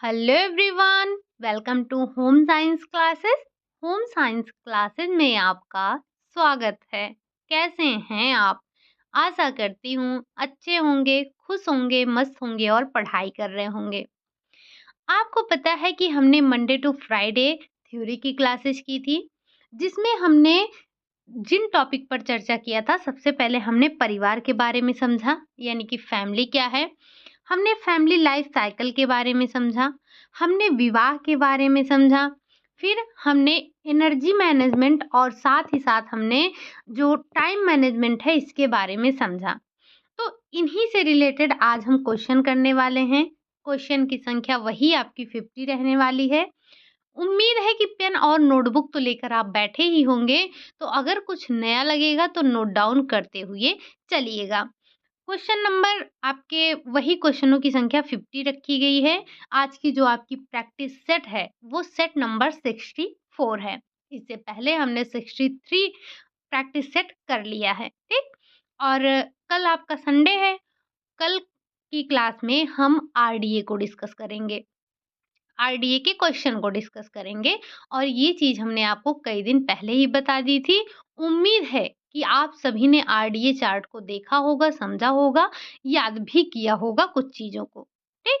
Hello everyone, welcome to home science classes. Home science classes में आपका स्वागत है। कैसे हैं आप? आशा करती हूँ अच्छे होंगे, खुश होंगे, मस्त होंगे और पढ़ाई कर रहे होंगे। आपको पता है कि हमने मंडे टू फ्राइडे थ्योरी की क्लासेस की थी, जिसमें हमने जिन टॉपिक पर चर्चा किया था, सबसे पहले हमने परिवार के बारे में समझा, यानी कि फैमिली क्या है। हमने फैमिली लाइफ साइकिल के बारे में समझा, हमने विवाह के बारे में समझा, फिर हमने एनर्जी मैनेजमेंट और साथ ही साथ हमने जो टाइम मैनेजमेंट है इसके बारे में समझा। तो इन्हीं से रिलेटेड आज हम क्वेश्चन करने वाले हैं। क्वेश्चन की संख्या वही आपकी 50 रहने वाली है। उम्मीद है कि पेन और नोटबुक तो लेकर आप बैठे ही होंगे, तो अगर कुछ नया लगेगा तो नोट डाउन करते हुए चलिएगा। क्वेश्चन नंबर आपके वही क्वेश्चनों की संख्या 50 रखी गई है। आज की जो आपकी प्रैक्टिस सेट है वो सेट नंबर 64 है। इससे पहले हमने 63 प्रैक्टिस सेट कर लिया है, ठीक? और कल आपका संडे है। कल की क्लास में हम आरडीए को डिस्कस करेंगे। आरडीए के क्वेश्चन को डिस्कस करेंगे और ये चीज़ हमने आपको कई दिन पहले ही बता दी थी। उम्मीद है कि आप सभी ने आरडीए चार्ट को देखा होगा, समझा होगा, याद भी किया होगा कुछ चीज़ों को। ठीक?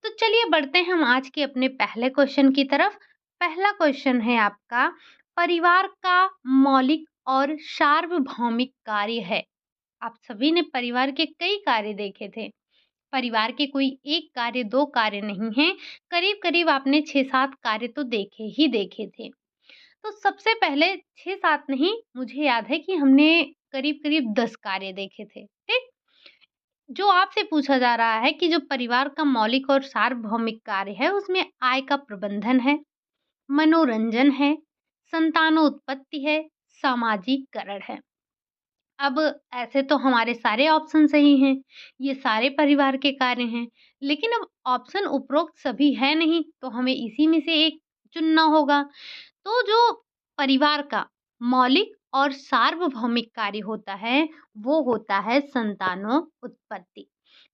तो चलिए बढ़ते हैं हम आज के अपने पहले क्वेश्चन की तरफ। पहला क्वेश्चन है आपका, परिवार का मौलिक और सार्वभौमिक कार्य है। आप सभी ने परिवार के कई कार्य देखे थे। परिवार के कोई 1 कार्य, 2 कार्य नहीं हैं, करीब-करीब आपने 6-7 कार्य तो देखे ही देखे थे। तो सबसे पहले 6-7 नहीं, मुझे याद है कि हमने करीब-करीब 10 कार्य देखे थे, ठीक? जो आपसे पूछा जा रहा है कि जो परिवार का मौलिक और सार्वभौमिक कार्य है, उसमें आय का प्रबंधन है, मनोरंजन है, संतानोत्पत्ति है, सामाजिककरण है। अब ऐसे तो हमारे सारे ऑप्शन सही हैं, ये सारे परिवार के कार्य हैं, लेकिन अब ऑप्शन उपरोक्त सभी है नहीं, तो हमें इसी में से एक चुनना होगा। तो जो परिवार का मौलिक और सार्वभौमिक कार्य होता है, वो होता है संतानों उत्पत्ति।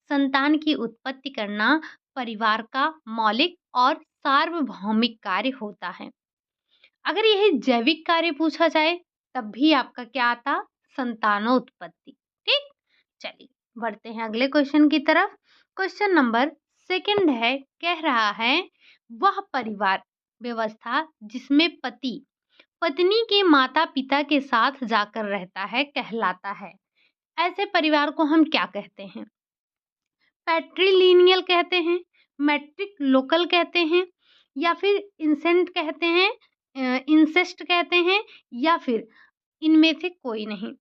संतान की उत्पत्ति करना परिवार का मौलिक और सार्वभौमिक कार्य होता है। अगर यही जैविक कार्य पूछा जाए तब भी आपका क्या आता? संतानोत्पत्ति। ठीक? चलिए बढ़ते हैं अगले क्वेश्चन की तरफ। क्वेश्चन नंबर सेकंड है, कह रहा है वह परिवार व्यवस्था जिसमें पति पत्नी के माता पिता के साथ जाकर रहता है कहलाता है। ऐसे परिवार को हम क्या कहते हैं? पैट्रिलिनियल कहते हैं, मैट्रिक लोकल कहते हैं, या फिर इंसेंट कहते हैं, इंसेस्ट कहते हैं, या फिर इनमें से कोई नहीं।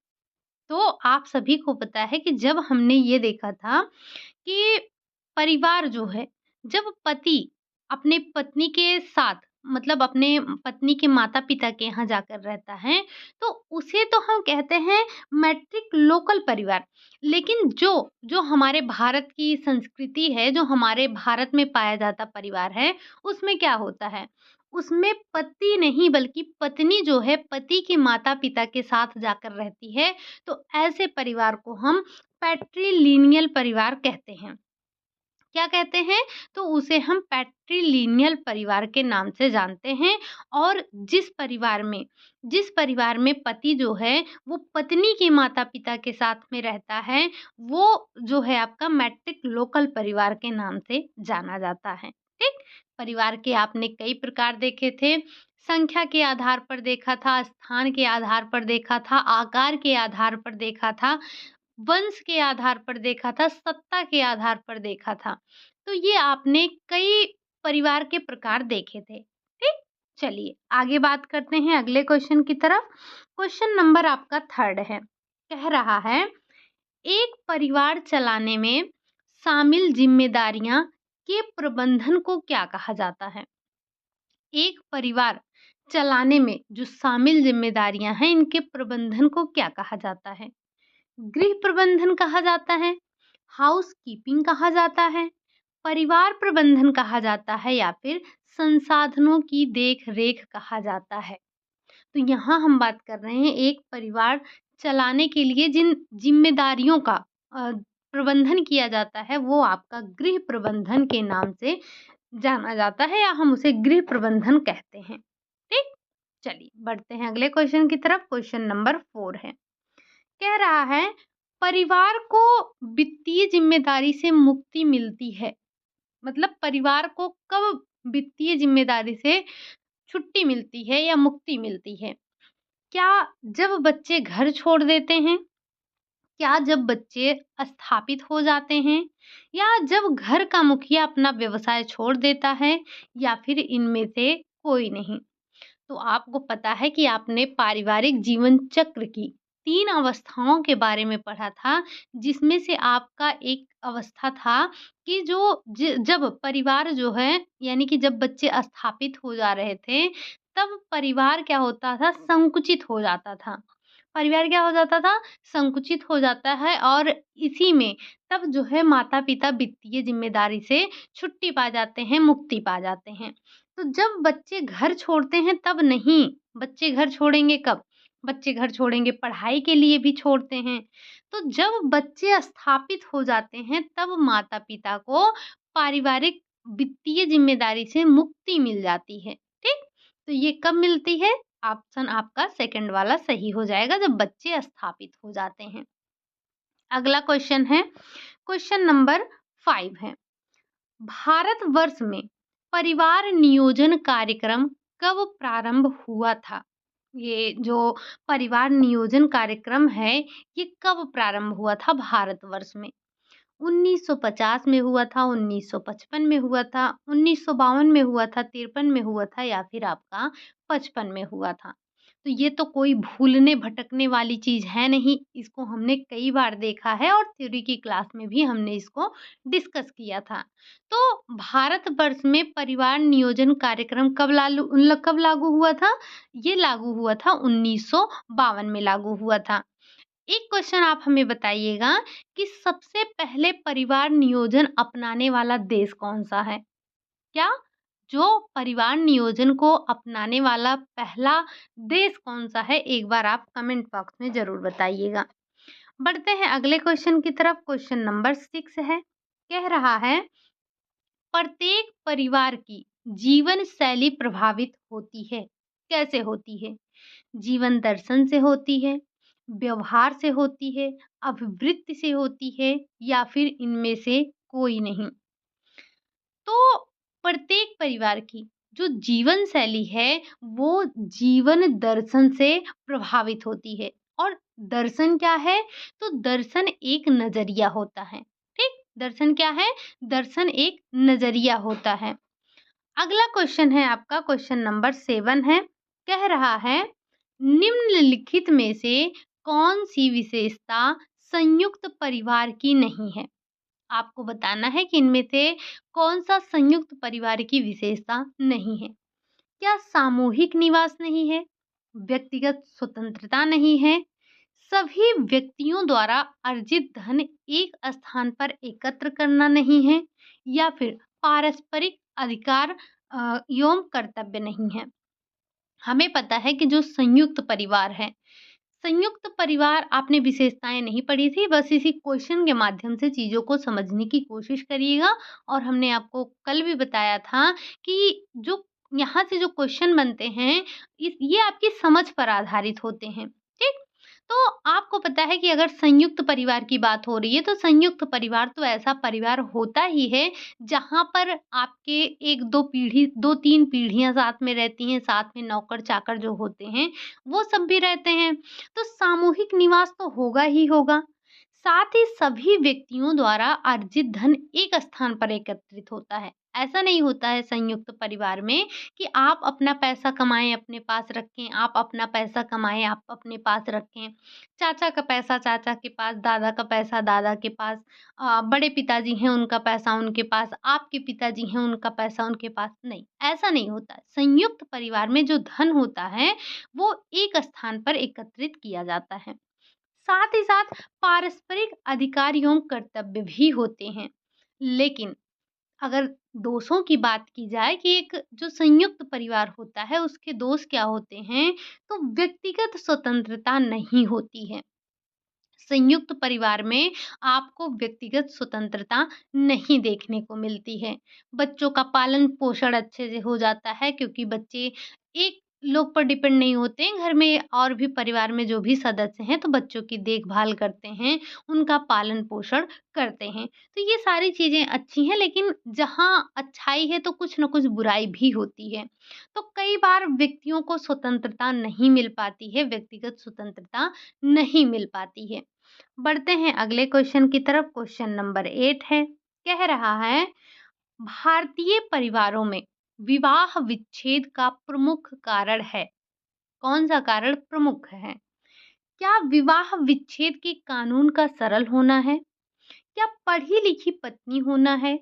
तो आप सभी को पता है कि जब हमने ये देखा था कि परिवार जो है, जब पति अपने पत्नी के साथ मतलब अपने पत्नी के माता-पिता के यहाँ जाकर रहता है, तो उसे तो हम कहते हैं मैट्रिक लोकल परिवार। लेकिन जो जो हमारे भारत की संस्कृति है, जो हमारे भारत में पाया जाता परिवार है, उसमें क्या होता है? उसमें पति नहीं बल्कि पत्नी जो है, पति के माता-पिता के साथ जाकर रहती है, तो ऐसे परिवार को हम पैट्रिलिनियल परिवार कहते हैं। क्या कहते हैं? तो उसे हम पैट्रिलिनियल परिवार के नाम से जानते हैं। और जिस परिवार में पति जो है वो पत्नी के माता-पिता के साथ में रहता है, वो जो है आपका मैट्रिक लोकल परिवार के नाम से जाना जाता है। ठीक? परिवार के आपने कई प्रकार देखे थे। संख्या के आधार पर देखा था, स्थान के आधार पर देखा था, आकार के आधार पर देखा था, वंश के आधार पर देखा था, सत्ता के आधार पर देखा था। तो ये आपने कई परिवार के प्रकार देखे थे, ठीक? चलिए आगे बात करते हैं अगले क्वेश्चन की तरफ। क्वेश्चन नंबर आपका थर्ड है, कह रहा है एक परिवार चलाने में शामिल जिम्मेदारियां के प्रबंधन को क्या कहा जाता है? एक परिवार चलाने में जो शामिल जिम्मेदारियां हैं, इनके प्रबंधन को क्या कहा जाता है? गृह प्रबंधन कहा जाता है, हाउसकीपिंग कहा जाता है, परिवार प्रबंधन कहा जाता है, या फिर संसाधनों की देख-रेख कहा जाता है। तो यहाँ हम बात कर रहे हैं एक परिवार चलाने के लिए जिन जिम्मेदारियों का प्रबंधन किया जाता है, वो आपका गृह प्रबंधन के नाम से जाना जाता है या हम उसे गृह प्रबंधन कहते हैं। ठीक? चलिए बढ़ते हैं अगले क्वेश्चन की तरफ। क्वेश्चन नंबर 4 है। कह रहा है परिवार को वित्तीय जिम्मेदारी से मुक्ति मिलती है। मतलब परिवार को कब वित्तीय जिम्मेदारी से छुट्टी मिलती है या मुक्ति मिलती है? क्या जब बच्चे घर छोड़ देते हैं? क्या जब बच्चे स्थापित हो जाते हैं? या जब घर का मुखिया अपना व्यवसाय छोड़ देता है? या फिर इनमें से कोई नहीं? तो आपको पता है कि आपने पारिवारिक जीवन चक्र की 3 अवस्थाओं के बारे में पढ़ा था, जिसमें से आपका एक अवस्था था कि जो जब परिवार जो है यानी कि जब बच्चे स्थापित हो जा रहे थे, तब परिवार क्या होता था संकुचित हो जाता था। परिवार क्या हो जाता था? संकुचित हो जाता है और इसी में तब जो है माता-पिता वित्तीय ज़िम्मेदारी से छुट्टी पा जाते हैं, मुक्ति पा जाते हैं। तो जब बच्चे घर छोड़ते हैं तब नहीं, बच्चे घर छोड़ेंगे कब? बच्चे घर छोड़ेंगे पढ़ाई के लिए भी छोड़ते हैं। तो जब बच्चे स्थापित हो जाते हैं तब माता-पिता को पारिवारिक वित्तीय ज़िम्मेदारी से मुक्ति मिल जाती है, ठीक? तो ये कब मिलती है? ऑप्शन आपका सेकंड वाला सही हो जाएगा जब बच्चे स्थापित हो जाते हैं। अगला क्वेश्चन है, क्वेश्चन नंबर 5 है। भारतवर्ष में परिवार नियोजन कार्यक्रम कब प्रारंभ हुआ था? ये जो परिवार नियोजन कार्यक्रम है, ये कब प्रारंभ हुआ था भारतवर्ष में? 1950 में हुआ था, 1955 में हुआ था, 1952 में हुआ था, 53 में हुआ था या फिर आपका 55 में हुआ था। तो ये तो कोई भूलने भटकने वाली चीज़ है नहीं, इसको हमने कई बार देखा है और थ्योरी की क्लास में भी हमने इसको डिस्कस किया था। तो भारतवर्ष में परिवार नियोजन कार्यक्रम कब लागू हुआ था? ये लागू हुआ था 1952 में लागू हुआ था। एक क्वेश्चन आप हमें बताइएगा कि सबसे पहले परिवार नियोजन अपनाने वाला देश कौन-सा है? क्या जो परिवार नियोजन को अपनाने वाला पहला देश कौन-सा है? एक बार आप कमेंट बॉक्स में ज़रूर बताइएगा। बढ़ते हैं अगले क्वेश्चन की तरफ। क्वेश्चन नंबर 6 है। कह रहा है प्रत्येक परिवार की जीवन शैली प्रभावित होती है। कैसे होती है? जीवन दर्शन से होती है, व्यवहार से होती है, अभिवृत्ति से होती है या फिर इनमें से कोई नहीं। तो प्रत्येक परिवार की जो जीवन शैली है, वो जीवन दर्शन से प्रभावित होती है। और दर्शन क्या है? तो दर्शन एक नज़रिया होता है, ठीक? दर्शन क्या है? दर्शन एक नज़रिया होता है। अगला क्वेश्चन है आपका क्वेश्चन नंबर 7 है। कह रहा है निम्नलिखित में से कौन-सी विशेषता संयुक्त परिवार की नहीं है? आपको बताना है कि इनमें से कौन-सा संयुक्त परिवार की विशेषता नहीं है। क्या सामूहिक निवास नहीं है? व्यक्तिगत स्वतंत्रता नहीं है? सभी व्यक्तियों द्वारा अर्जित धन एक स्थान पर एकत्र करना नहीं है? या फिर पारस्परिक अधिकार एवं कर्तव्य नहीं है? हमें पता है कि जो संयुक्त परिवार है, संयुक्त परिवार आपने विशेषताएँ नहीं पढ़ी थी, बस इसी क्वेश्चन के माध्यम से चीज़ों को समझने की कोशिश करिएगा। और हमने आपको कल भी बताया था कि जो यहाँ से जो क्वेश्चन बनते हैं, इस ये आपकी समझ पर आधारित होते हैं, ठीक? तो आपको पता है कि अगर संयुक्त परिवार की बात हो रही है, तो संयुक्त परिवार तो ऐसा परिवार होता ही है, जहाँ पर आपके 1-2 पीढ़ी 2-3 पीढ़ियाँ साथ में रहती हैं, साथ में नौकर-चाकर जो होते हैं, वो सब भी रहते हैं। तो सामूहिक निवास तो होगा ही होगा। साथ ही सभी व्यक्तियों द्वारा अर्जित धन एक स्थान पर एकत्रित होता है। ऐसा नहीं होता है संयुक्त परिवार में कि आप अपना पैसा कमाएँ, अपने पास रखें, आप अपना पैसा कमाएँ, आप अपने पास रखें। चाचा का पैसा चाचा के पास, दादा का पैसा दादा के पास, बड़े पिताजी हैं उनका पैसा उनके पास, आपके पिताजी हैं उनका पैसा उनके पास, नहीं, ऐसा नहीं होता है। संयुक्त परिवार में जो धन होता है, वो एक स्थान पर एकत्रित किया जाता है। साथ ही साथ पारस्परिक अधिकार एवं कर्तव्य भी होते हैं। लेकिन अगर दोषों की बात की जाए कि एक जो संयुक्त परिवार होता है उसके दोष क्या होते हैं, तो व्यक्तिगत स्वतंत्रता नहीं होती है। संयुक्त परिवार में आपको व्यक्तिगत स्वतंत्रता नहीं देखने को मिलती है। बच्चों का पालन-पोषण अच्छे से हो जाता है क्योंकि बच्चे एक लोग पर डिपेंड नहीं होते हैं, घर में और भी परिवार में जो भी सदस्य हैं, तो बच्चों की देखभाल करते हैं, उनका पालन-पोषण करते हैं। तो ये सारी चीज़ें अच्छी हैं, लेकिन जहाँ अच्छाई है तो कुछ न कुछ बुराई भी होती है। तो कई बार व्यक्तियों को स्वतंत्रता नहीं मिल पाती है, व्यक्तिगत स्वतंत्रता नहीं मिल पाती है। बढ़ते हैं अगले क्वेश्चन की तरफ। क्वेश्चन नंबर 8 है, कह रहा है भारतीय परिवारों में विवाह विच्छेद का प्रमुख कारण है। कौन-सा कारण प्रमुख है? क्या विवाह विच्छेद के कानून का सरल होना है? क्या पढ़ी-लिखी पत्नी होना है?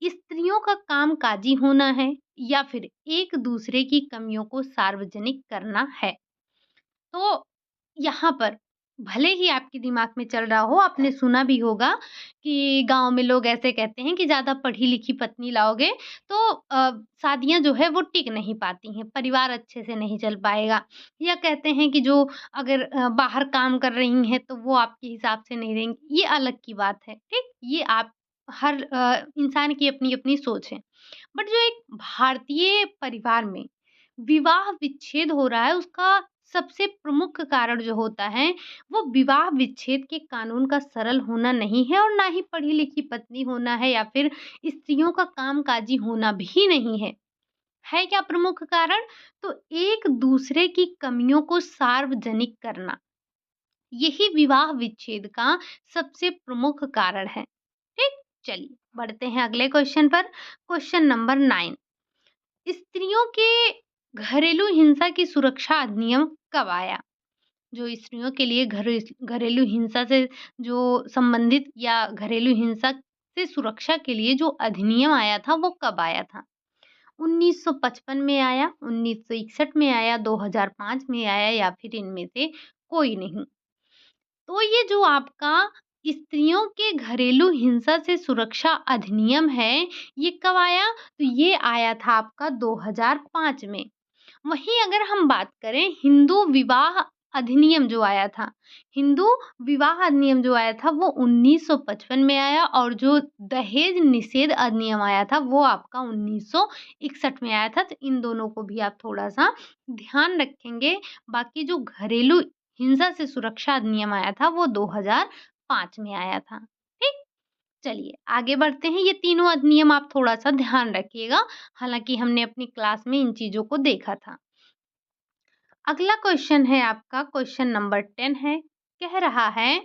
स्त्रियों का कामकाजी होना है? या फिर एक दूसरे की कमियों को सार्वजनिक करना है? तो यहाँ पर भले ही आपके दिमाग में चल रहा हो, आपने सुना भी होगा कि गाँव में लोग ऐसे कहते हैं कि ज़्यादा पढ़ी-लिखी पत्नी लाओगे तो शादियाँ जो है वो टिक नहीं पाती हैं, परिवार अच्छे से नहीं चल पाएगा। या कहते हैं कि जो अगर बाहर काम कर रही हैं तो वो आपके हिसाब से नहीं रहेंगी, ये अलग की बात है, ठीक? ये आप हर इंसान की अपनी-अपनी सोच है। बट जो एक भारतीय परिवार में विवाह विच्छेद हो रहा है, उसका सबसे प्रमुख कारण जो होता है, वो विवाह विच्छेद के कानून का सरल होना नहीं है और ना ही पढ़ी-लिखी पत्नी होना है या फिर स्त्रियों का कामकाजी होना भी नहीं है। है क्या प्रमुख कारण? तो एक दूसरे की कमियों को सार्वजनिक करना, यही विवाह विच्छेद का सबसे प्रमुख कारण है। ठीक? चलिए बढ़ते हैं अगले क्वेश्चन पर। क्वेश्चन नंबर 9, स्त्रियों के घरेलू हिंसा की सुरक्षा अधिनियम कब आया? जो स्त्रियों के लिए घरेलू हिंसा से जो संबंधित या घरेलू हिंसा से सुरक्षा के लिए जो अधिनियम आया था, वो कब आया था? 1955 में आया, 1961 में आया, 2005 में आया या फिर इनमें से कोई नहीं? तो ये जो आपका स्त्रियों के घरेलू हिंसा से सुरक्षा अधिनियम है, ये कब आया? तो ये आया था आपका 2005 में। वहीं अगर हम बात करें हिंदू विवाह अधिनियम जो आया था, हिंदू विवाह अधिनियम जो आया था वो 1955 में आया और जो दहेज निषेध अधिनियम आया था वो आपका 1961 में आया था। तो इन दोनों को भी आप थोड़ा-सा ध्यान रखेंगे। बाकी जो घरेलू हिंसा से सुरक्षा अधिनियम आया था वो 2005 में आया था। ठीक? चलिए आगे बढ़ते हैं। ये तीनों अधिनियम आप थोड़ा-सा ध्यान रखिएगा, हालाँकि हमने अपनी क्लास में इन चीज़ों को देखा था। अगला क्वेश्चन है आपका, क्वेश्चन नंबर 10 है, कह रहा है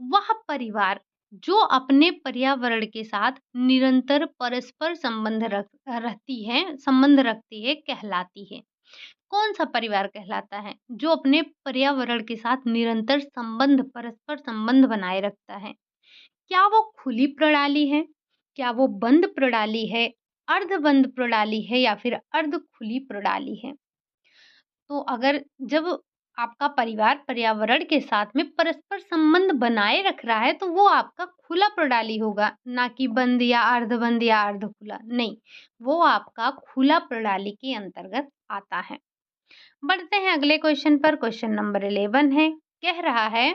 वह परिवार जो अपने पर्यावरण के साथ निरंतर परस्पर संबंध रखती है कहलाती है। कौन सा परिवार कहलाता है? जो अपने पर्यावरण के साथ निरंतर परस्पर संबंध बनाए रखता है। क्या वो खुली प्रणाली है? क्या वो बंद प्रणाली है? अर्धबंद प्रणाली है या फिर अर्ध खुली प्रणाली है? तो अगर जब आपका परिवार पर्यावरण के साथ में परस्पर संबंध बनाए रख रहा है, तो वो आपका खुला प्रणाली होगा, ना कि बंद या अर्धबंद या अर्ध खुला, नहीं, वो आपका खुला प्रणाली के अंतर्गत आता है। बढ़ते हैं अगले क्वेश्चन पर। क्वेश्चन नंबर 11 है, कह रहा है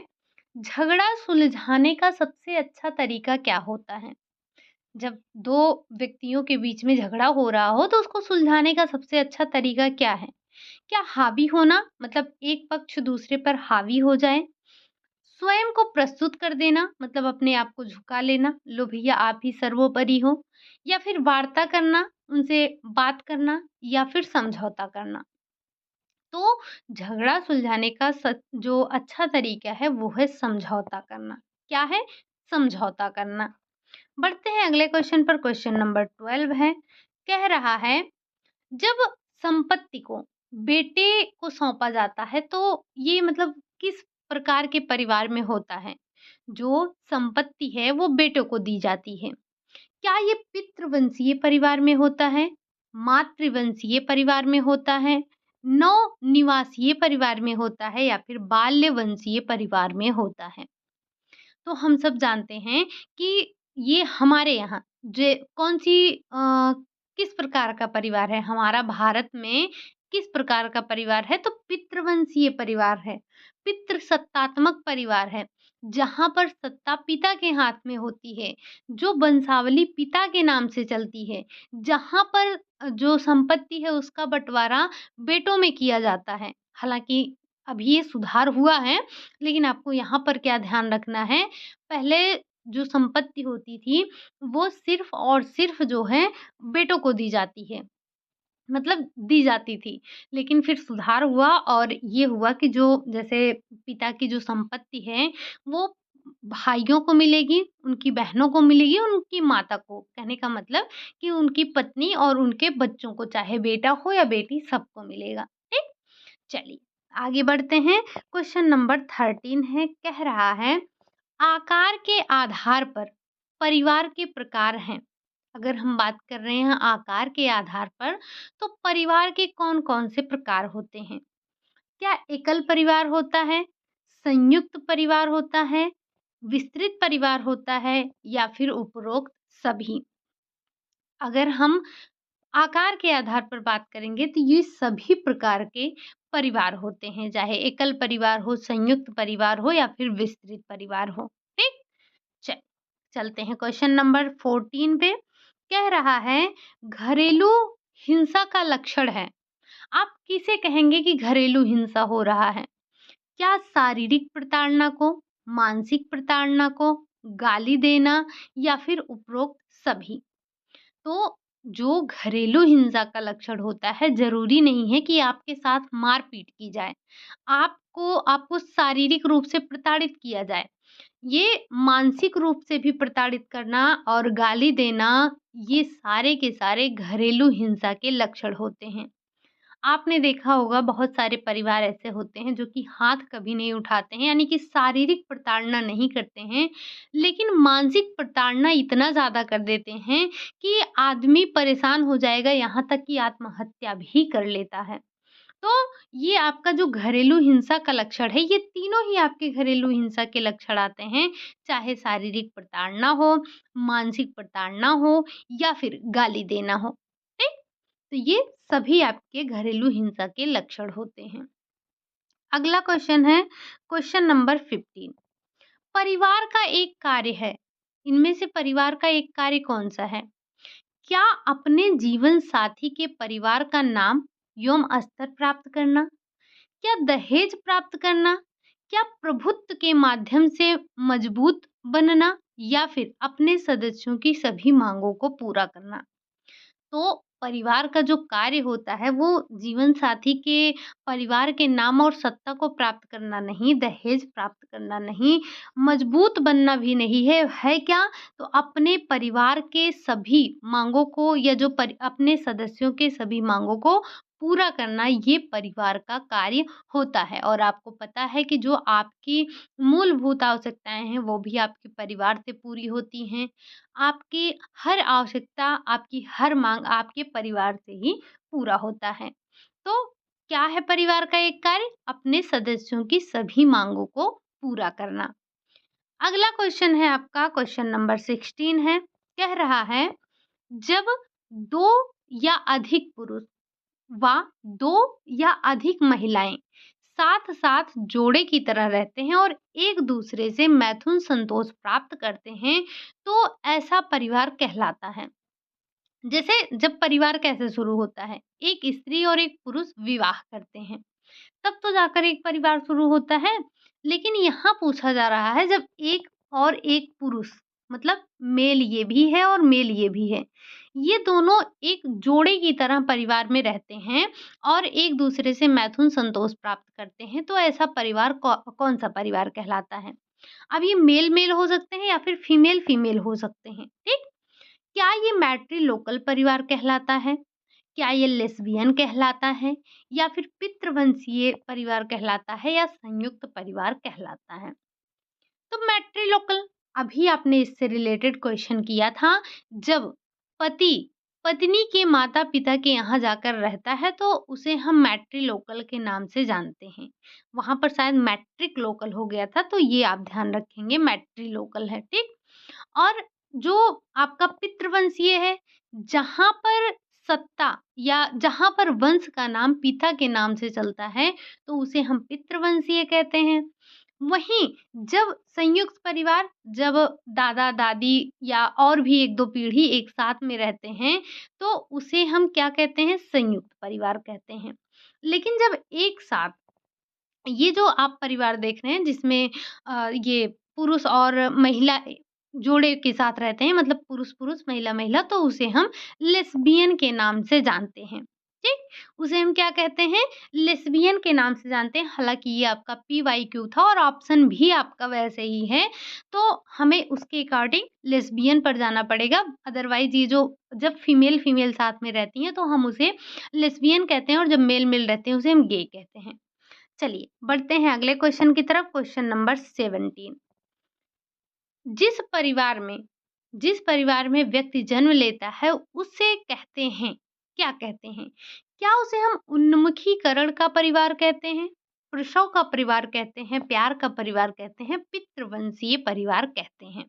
झगड़ा सुलझाने का सबसे अच्छा तरीका क्या होता है? जब 2 व्यक्तियों के बीच में झगड़ा हो रहा हो तो उसको सुलझाने का सबसे अच्छा तरीका क्या है? क्या हावी होना, मतलब एक पक्ष दूसरे पर हावी हो जाए? स्वयं को प्रस्तुत कर देना, मतलब अपने आप को झुका लेना, लो भैया आप ही सर्वोपरि हो? या फिर वार्ता करना, उनसे बात करना या फिर समझौता करना? तो झगड़ा सुलझाने का जो अच्छा तरीका है वो है समझौता करना। क्या है? समझौता करना। बढ़ते हैं अगले क्वेश्चन पर। क्वेश्चन नंबर 12 है, कह रहा है जब संपत्ति को बेटे को सौंपा जाता है तो ये मतलब किस प्रकार के परिवार में होता है? जो संपत्ति है वो बेटों को दी जाती है। क्या ये पितृवंशीय परिवार में होता है? मातृवंशीय परिवार में होता है? नवनिवासीय परिवार में होता है या फिर बाल्यवंशीय परिवार में होता है? तो हम सब जानते हैं कि ये हमारे यहाँ जे कौन-सी किस प्रकार का परिवार है, हमारा भारत में किस प्रकार का परिवार है? तो पितृवंशीय परिवार है, पितृसत्तात्मक परिवार है, जहाँ पर सत्ता पिता के हाथ में होती है, जो वंशावली पिता के नाम से चलती है, जहाँ पर जो संपत्ति है उसका बँटवारा बेटों में किया जाता है। हालाँकि अभी ये सुधार हुआ है, लेकिन आपको यहाँ पर क्या ध्यान रखना है, पहले जो संपत्ति होती थी, वो सिर्फ़ और सिर्फ़ जो है बेटों को दी जाती है। मतलब दी जाती थी। लेकिन फिर सुधार हुआ और ये हुआ कि जो जैसे पिता की जो संपत्ति है, वो भाइयों को मिलेगी, उनकी बहनों को मिलेगी, उनकी माता को। कहने का मतलब कि उनकी पत्नी और उनके बच्चों को, चाहे बेटा हो या बेटी, सबको मिलेगा। ठीक? चलिए, आगे बढ़ते हैं। क्वेश्चन नंबर 13 है, कह रहा है, आकार के आधार पर परिवार के प्रकार हैं। अगर हम बात कर रहे हैं आकार के आधार पर, तो परिवार के कौन-कौन से प्रकार होते हैं? क्या एकल परिवार होता है, संयुक्त परिवार होता है, विस्तृत परिवार होता है या फिर उपरोक्त सभी? अगर हम आकार के आधार पर बात करेंगे तो ये सभी प्रकार के परिवार होते हैं, चाहे एकल परिवार हो, संयुक्त परिवार हो या फिर विस्तृत परिवार हो। ठीक? चल चलते हैं क्वेश्चन नंबर 14 पे। कह रहा है, घरेलू हिंसा का लक्षण है। आप किसे कहेंगे कि घरेलू हिंसा हो रहा है? क्या शारीरिक प्रताड़ना को, मानसिक प्रताड़ना को, गाली देना या फिर उपरोक्त सभी? तो जो घरेलू हिंसा का लक्षण होता है, ज़रूरी नहीं है कि आपके साथ मार-पीट की जाए। आपको शारीरिक रूप से प्रताड़ित किया जाए। ये मानसिक रूप से भी प्रताड़ित करना और गाली देना, ये सारे के सारे घरेलू हिंसा के लक्षण होते हैं। आपने देखा होगा बहुत सारे परिवार ऐसे होते हैं जो कि हाथ कभी नहीं उठाते हैं, यानी कि शारीरिक प्रताड़ना नहीं करते हैं, लेकिन मानसिक प्रताड़ना इतना ज़्यादा कर देते हैं कि आदमी परेशान हो जाएगा, यहाँ तक कि आत्महत्या भी कर लेता है। तो ये आपका जो घरेलू हिंसा का लक्षण है, ये तीनों ही आपके घरेलू हिंसा के लक्षण आते हैं, चाहे शारीरिक प्रताड़ना हो, मानसिक प्रताड़ना हो या फिर गाली देना हो। ठीक? तो ये सभी आपके घरेलू हिंसा के लक्षण होते हैं। अगला क्वेश्चन है, क्वेश्चन नंबर 15। परिवार का एक कार्य है। इनमें से परिवार का एक कार्य कौन-सा है? क्या अपने जीवन साथी के परिवार का नाम एवं स्तर प्राप्त करना? क्या दहेज प्राप्त करना? क्या प्रभुत्व के माध्यम से मजबूत बनना या फिर अपने सदस्यों की सभी मांगों को पूरा करना? तो परिवार का जो कार्य होता है वो जीवन साथी के परिवार के नाम और सत्ता को प्राप्त करना नहीं, दहेज प्राप्त करना नहीं, मजबूत बनना भी नहीं है। है क्या? तो अपने परिवार के सभी माँगों को या जो अपने सदस्यों के सभी माँगों को पूरा करना, ये परिवार का कार्य होता है। और आपको पता है कि जो आपकी मूलभूत आवश्यकताएँ हैं, वो भी आपके परिवार से पूरी होती हैं। आपकी हर आवश्यकता, आपकी हर माँग आपके परिवार से ही पूरा होता है। तो क्या है परिवार का एक कार्य? अपने सदस्यों की सभी माँगों को पूरा करना। अगला क्वेश्चन है आपका, क्वेश्चन नंबर 16 है। कह रहा है, जब 2 या अधिक पुरुष व 2 या अधिक महिलाएँ साथ-साथ जोड़े की तरह रहते हैं और एक-दूसरे से मैथुन संतोष प्राप्त करते हैं, तो ऐसा परिवार कहलाता है। जैसे जब परिवार कैसे शुरू होता है, एक स्त्री और एक पुरुष विवाह करते हैं, तब तो जाकर एक परिवार शुरू होता है। लेकिन यहाँ पूछा जा रहा है, जब एक और एक पुरुष, मतलब मेल ये भी है और मेल ये भी है, ये दोनों एक जोड़े की तरह परिवार में रहते हैं और एक दूसरे से मैथुन संतोष प्राप्त करते हैं, तो ऐसा परिवार कौन सा परिवार कहलाता है? अब ये मेल मेल हो सकते हैं या फिर फीमेल फीमेल हो सकते हैं। ठीक? क्या ये मैट्रिलोकल परिवार कहलाता है? क्या ये लेस्बियन कहलाता है? या फिर पितृवंशीय परिवार कहलाता है या संयुक्त परिवार कहलाता है? तो मैट्रिलोकल, अभी आपने इससे रिलेटेड क्वेश्चन किया था, जब पति पत्नी के माता-पिता के यहाँ जाकर रहता है तो उसे हम मैट्रिलोकल के नाम से जानते हैं। वहाँ पर शायद मैट्रिक लोकल हो गया था, तो ये आप ध्यान रखेंगे, मैट्रिलोकल है, ठीक? और जो आपका पितृवंशीय है, जहाँ पर सत्ता या जहाँ पर वंश का नाम पिता के नाम से चलता है, तो उसे हम पितृवंशीय कहते हैं। वहीं जब संयुक्त परिवार, जब दादा-दादी या और भी 1-2 पीढ़ी एक साथ में रहते हैं, तो उसे हम क्या कहते हैं? संयुक्त परिवार कहते हैं। लेकिन जब एक साथ ये जो आप परिवार देख रहे हैं जिसमें ये पुरुष और महिला जोड़े के साथ रहते हैं, मतलब पुरुष-पुरुष, महिला-महिला, तो उसे हम लेस्बियन के नाम से जानते हैं, ठीक? उसे हम क्या कहते हैं? लेस्बियन के नाम से जानते हैं। हालाँकि ये आपका पीवाईक्यू था और ऑप्शन भी आपका वैसे ही है, तो हमें उसके अकॉर्डिंग लेस्बियन पर जाना पड़ेगा। अदरवाइज़ ये जो जब फीमेल-फीमेल साथ में रहती हैं, तो हम उसे लेस्बियन कहते हैं और जब मेल-मेल रहते हैं, उसे हम गे कहते हैं। चलिए बढ़ते हैं अगले क्वेश्चन की तरफ। Question number 17। जिस परिवार में जिस परिवार में व्यक्ति जन्म लेता है उसे कहते हैं, क्या कहते हैं? क्या उसे हम उन्मुखीकरण का परिवार कहते हैं, प्रसव का परिवार कहते हैं, प्यार का परिवार कहते हैं, पितृवंशीय परिवार कहते हैं?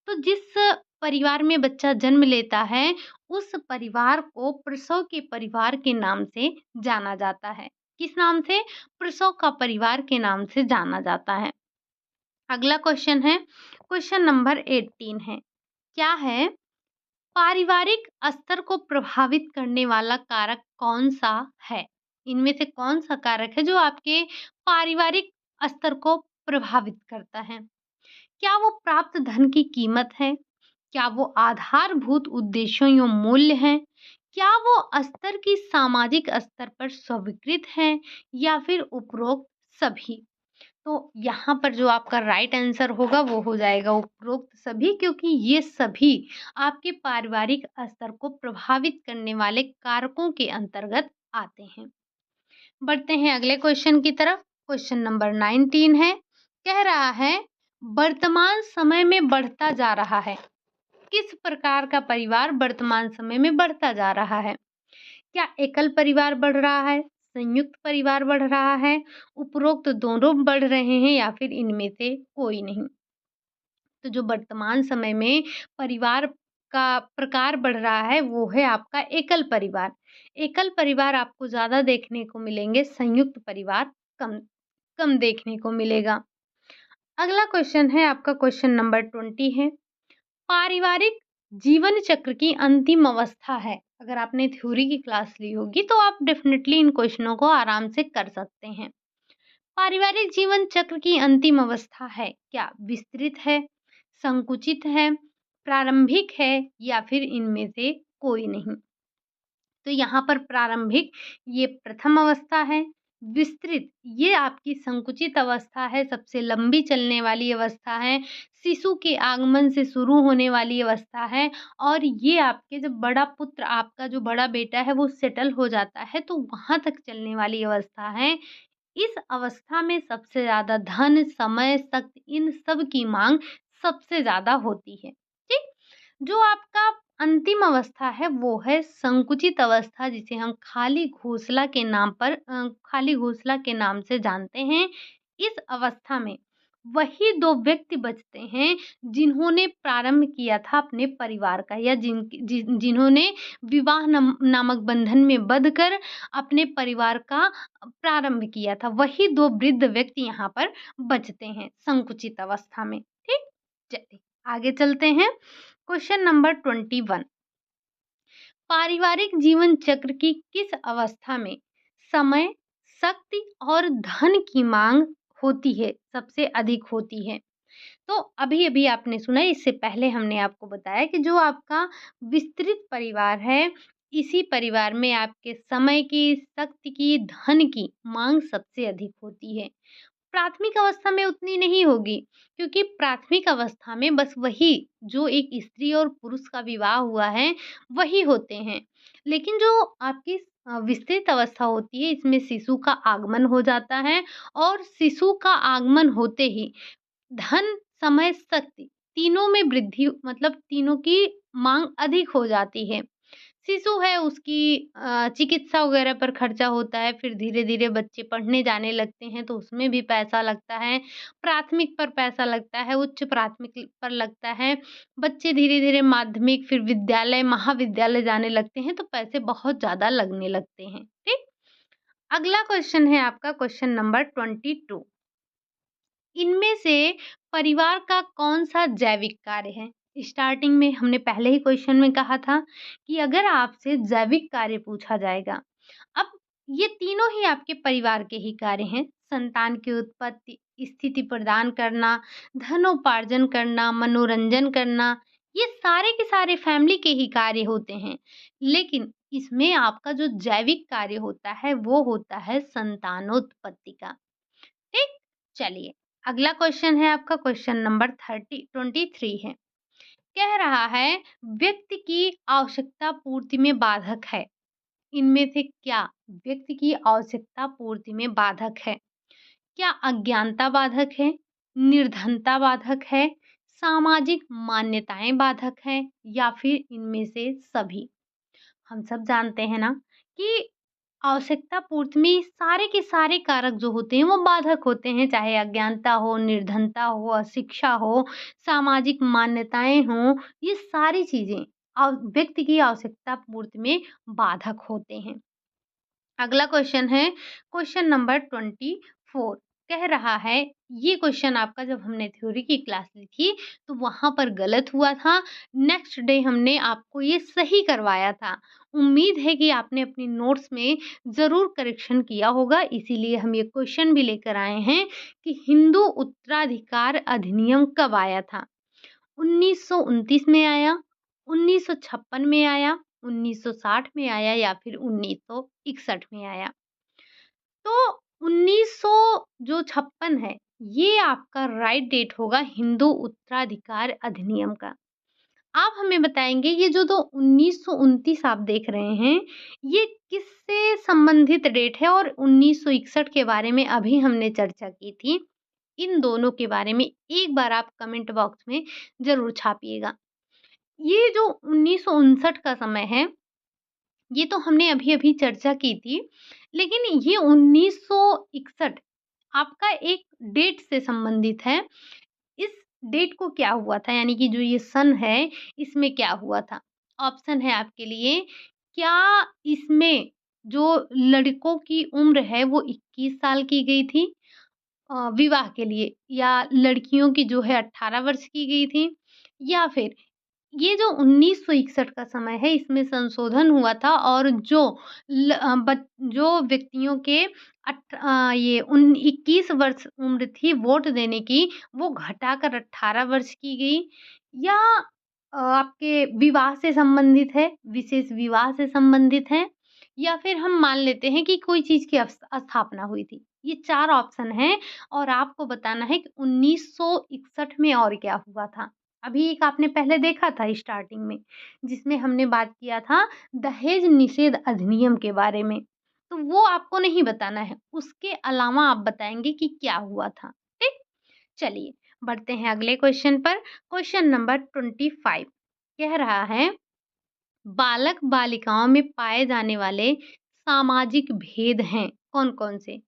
तो जिस परिवार में बच्चा जन्म लेता है, उस परिवार को प्रसव के परिवार के नाम से जाना जाता है। किस नाम से? प्रसव का परिवार के नाम से जाना जाता है। अगला क्वेश्चन है, क्वेश्चन नंबर 18 है। क्या है? पारिवारिक स्तर को प्रभावित करने वाला कारक कौन-सा है? इनमें से कौन-सा कारक है जो आपके पारिवारिक स्तर को प्रभावित करता है? क्या वो प्राप्त धन की कीमत है? क्या वो आधारभूत उद्देश्यों या मूल्य हैं? क्या वो स्तर की सामाजिक स्तर पर स्वीकृत हैं या फिर उपरोक्त सभी? तो यहाँ पर जो आपका राइट आंसर होगा वो हो जाएगा उपरोक्त सभी, क्योंकि ये सभी आपके पारिवारिक स्तर को प्रभावित करने वाले कारकों के अंतर्गत आते हैं। बढ़ते हैं अगले क्वेश्चन की तरफ। क्वेश्चन नंबर 19 है। कह रहा है वर्तमान समय में बढ़ता जा रहा है। किस प्रकार का परिवार वर्तमान समय में बढ़ता जा रहा है? क्या एकल परिवार बढ़ रहा है? संयुक्त परिवार बढ़ रहा है? उपरोक्त दोनों बढ़ रहे हैं या फिर इनमें से कोई नहीं? तो जो वर्तमान समय में परिवार का प्रकार बढ़ रहा है वो है आपका एकल परिवार। एकल परिवार आपको ज़्यादा देखने को मिलेंगे, संयुक्त परिवार कम कम देखने को मिलेगा। अगला क्वेश्चन है आपका क्वेश्चन नंबर 20 है। पारिवारिक जीवन चक्र की अंतिम अवस्था है। अगर आपने थ्योरी की क्लास ली होगी तो आप डेफिनेटली इन क्वेश्चनों को आराम से कर सकते हैं। पारिवारिक जीवन चक्र की अंतिम अवस्था है, क्या विस्तृत है, संकुचित है, प्रारंभिक है या फिर इनमें से कोई नहीं? तो यहाँ पर प्रारंभिक ये प्रथम अवस्था है, विस्तृत ये आपकी संकुचित अवस्था है, सबसे लंबी चलने वाली अवस्था है, शिशु के आगमन से शुरू होने वाली अवस्था है और ये आपके जब बड़ा पुत्र आपका जो बड़ा बेटा है वो सेटल हो जाता है तो वहाँ तक चलने वाली अवस्था है। इस अवस्था में सबसे ज़्यादा धन, समय, शक्ति इन सब की माँग सबसे ज़्यादा होती है, ठीक? जो आपका अंतिम अवस्था है वो है संकुचित अवस्था, जिसे हम खाली घोंसला के नाम से जानते हैं। इस अवस्था में वही 2 व्यक्ति बचते हैं जिन्होंने प्रारंभ किया था अपने परिवार का या जिन्होंने विवाह नामक बंधन में बंध कर अपने परिवार का प्रारंभ किया था। वही 2 वृद्ध व्यक्ति यहाँ पर बचते हैं संकुचित अवस्था में, ठीक? चलिए आगे चलते हैं। Question number 21। पारिवारिक जीवन चक्र की किस अवस्था में समय, शक्ति और धन की मांग होती है, सबसे अधिक होती है? तो अभी-अभी आपने सुना, इससे पहले हमने आपको बताया कि जो आपका विस्तृत परिवार है, इसी परिवार में आपके समय की, शक्ति की, धन की मांग सबसे अधिक होती है। प्राथमिक अवस्था में उतनी नहीं होगी, क्योंकि प्राथमिक अवस्था में बस वही जो एक स्त्री और पुरुष का विवाह हुआ है, वही होते हैं। लेकिन जो आपकी विस्तृत अवस्था होती है, इसमें शिशु का आगमन हो जाता है और शिशु का आगमन होते ही धन, समय, शक्ति तीनों में वृद्धि, मतलब तीनों की माँग अधिक हो जाती है। शिशु है उसकी चिकित्सा वगैरह पर खर्चा होता है, फिर धीरे-धीरे बच्चे पढ़ने जाने लगते हैं तो उसमें भी पैसा लगता है, प्राथमिक पर पैसा लगता है, उच्च प्राथमिक पर लगता है, बच्चे धीरे-धीरे माध्यमिक फिर विद्यालय, महाविद्यालय जाने लगते हैं तो पैसे बहुत ज़्यादा लगने लगते हैं, ठीक? अगला क्वेश्चन है आपका क्वेश्चन नंबर 22। इनमें से परिवार का कौन-सा जैविक कार्य है? स्टार्टिंग में हमने पहले ही क्वेश्चन में कहा था कि अगर आपसे जैविक कार्य पूछा जाएगा, अब ये तीनों ही आपके परिवार के ही कार्य हैं। संतान की उत्पत्ति, स्थिति प्रदान करना, धनोपार्जन करना, मनोरंजन करना, ये सारे के सारे फैमिली के ही कार्य होते हैं। लेकिन इसमें आपका जो जैविक कार्य होता है, वो होता है संतानोत्पत्ति का। ठीक? चलिए, अगला क्वेश्चन है आपका क्वेश्चन नंबर 23 है। कह रहा है व्यक्ति की आवश्यकता पूर्ति में बाधक है। इनमें से क्या व्यक्ति की आवश्यकता पूर्ति में बाधक है? क्या अज्ञानता बाधक है? निर्धनता बाधक है? सामाजिक मान्यताएं बाधक हैं या फिर इनमें से सभी? हम सब जानते हैं ना कि आवश्यकता पूर्ति में सारे के सारे कारक जो होते हैं वो बाधक होते हैं, चाहे अज्ञानता हो, निर्धनता हो, अशिक्षा हो, सामाजिक मान्यताएं हों, ये सारी चीजें व्यक्ति की आवश्यकता पूर्ति में बाधक होते हैं। अगला क्वेश्चन है क्वेश्चन नंबर 24। कह रहा है, ये क्वेश्चन आपका जब हमने थ्योरी की क्लास ली थी तो वहां पर गलत हुआ था। नेक्स्ट डे हमने आपको ये सही करवाया था। उम्मीद है कि आपने अपनी नोट्स में ज़रूर करेक्शन किया होगा, इसीलिए हम ये क्वेश्चन भी लेकर आए हैं कि हिंदू उत्तराधिकार अधिनियम कब आया था? 1929 में आया, 1956 में आया, 1960 में आया या फिर 1961 में आया? तो 1900 जो 56 है, ये आपका राइट डेट होगा हिंदू उत्तराधिकार अधिनियम का। आप हमें बताएँगे ये जो 1929 आप देख रहे हैं, ये किससे संबंधित डेट है? और 1961 के बारे में अभी हमने चर्चा की थी। इन दोनों के बारे में एक बार आप कमेंट बॉक्स में ज़रूर छापिएगा। ये जो 1959 का समय है, ये तो हमने अभी-अभी चर्चा की थी, लेकिन ये 1961 आपका एक डेट से संबंधित है। इस डेट को क्या हुआ था? यानी कि जो ये सन है, इसमें क्या हुआ था? ऑप्शन है आपके लिए, क्या इसमें जो लड़कों की उम्र है, वो 21 साल की गई थी विवाह के लिए, या लड़कियों की जो है 18 वर्ष की गई थी, या फिर ये जो 1961 का समय है, इसमें संशोधन हुआ था और जो जो व्यक्तियों के ये 21 वर्ष उम्र थी वोट देने की, वो घटाकर 18 वर्ष की गई, या आपके विवाह से संबंधित है, विशेष विवाह से संबंधित है, या फिर हम मान लेते हैं कि कोई चीज़ की स्थापना हुई थी। ये 4 ऑप्शन हैं और आपको बताना है कि 1961 में और क्या हुआ था। अभी एक आपने पहले देखा था स्टार्टिंग में, जिसमें हमने बात किया था दहेज निषेध अधिनियम के बारे में, तो वो आपको नहीं बताना है, उसके अलावा आप बताएँगे कि क्या हुआ था, ठीक? चलिए, बढ़ते हैं अगले क्वेश्चन पर, क्वेश्चन नंबर 25 कह रहा है, बालक-बालिकाओं में पाए जाने वाले सामाजिक भेद हैं, कौन-कौन से?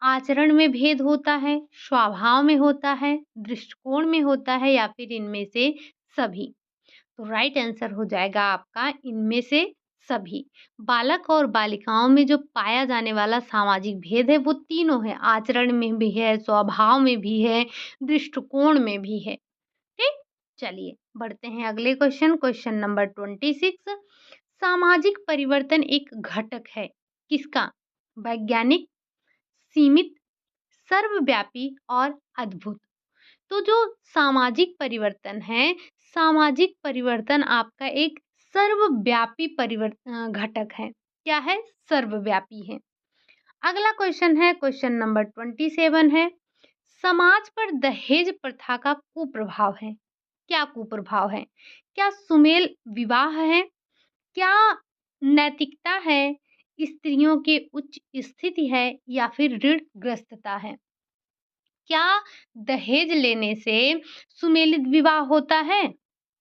आचरण में भेद होता है, स्वभाव में होता है, दृष्टिकोण में होता है या फिर इनमें से सभी? तो राइट आंसर हो जाएगा आपका इनमें से सभी। बालक और बालिकाओं में जो पाया जाने वाला सामाजिक भेद है वो तीनों है, आचरण में भी है, स्वभाव में भी है, दृष्टिकोण में भी है। ठीक? चलिए बढ़ते हैं अगले क्वेश्चन, क्वेश्चन नंबर 26। सामाजिक परिवर्तन एक घटक है किसका? वैज्ञानिक, सीमित, सर्वव्यापी और अद्भुत। तो जो सामाजिक परिवर्तन है, सामाजिक परिवर्तन आपका एक सर्वव्यापी घटक है। क्या है? सर्वव्यापी है। अगला क्वेश्चन है, क्वेश्चन नंबर 27 है। समाज पर दहेज प्रथा का कुप्रभाव है। क्या कुप्रभाव है? क्या सुमेल विवाह है? क्या नैतिकता है? स्त्रियों की उच्च स्थिति है या फिर ऋणग्रस्तता है? क्या दहेज लेने से सुमेलित विवाह होता है?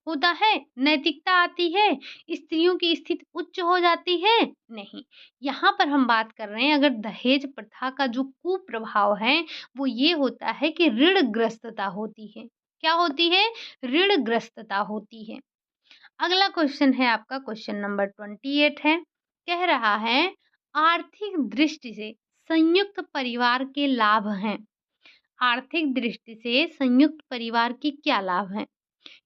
होता है? नैतिकता आती है? स्त्रियों की स्थिति उच्च हो जाती है? नहीं। यहाँ पर हम बात कर रहे हैं, अगर दहेज प्रथा का जो कुप्रभाव है, वो ये होता है कि ऋणग्रस्तता होती है। क्या होती है? ऋणग्रस्तता होती है। अगला क्वेश्चन है आपका क्वेश्चन नंबर 28 है। कह रहा है, आर्थिक दृष्टि से संयुक्त परिवार के लाभ हैं। आर्थिक दृष्टि से संयुक्त परिवार के क्या लाभ हैं?